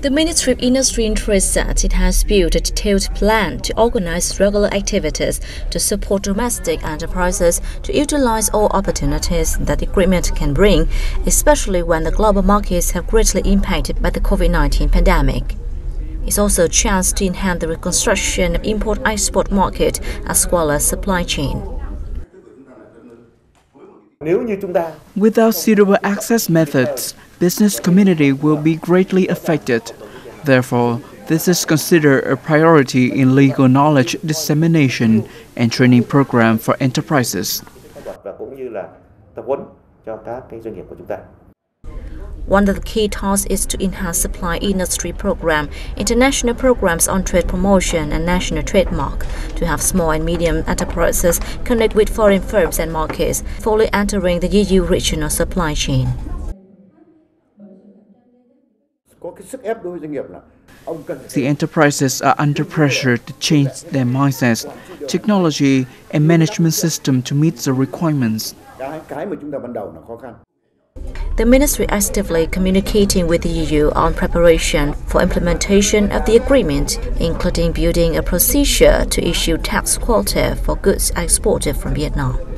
The Ministry of Industry and Trade said it has built a detailed plan to organize regular activities to support domestic enterprises to utilize all opportunities that the agreement can bring, especially when the global markets have greatly impacted by the COVID-19 pandemic. It's also a chance to enhance the reconstruction of import-export market as well as supply chain. Without suitable access methods, business community will be greatly affected. Therefore, this is considered a priority in legal knowledge dissemination and training program for enterprises. One of the key tasks is to enhance supply industry program, international programs on trade promotion and national trademark, to have small and medium enterprises connect with foreign firms and markets, fully entering the EU regional supply chain. The enterprises are under pressure to change their mindsets, technology, and management system to meet the requirements. The ministry is actively communicating with the EU on preparation for implementation of the agreement, including building a procedure to issue tax quota for goods exported from Vietnam.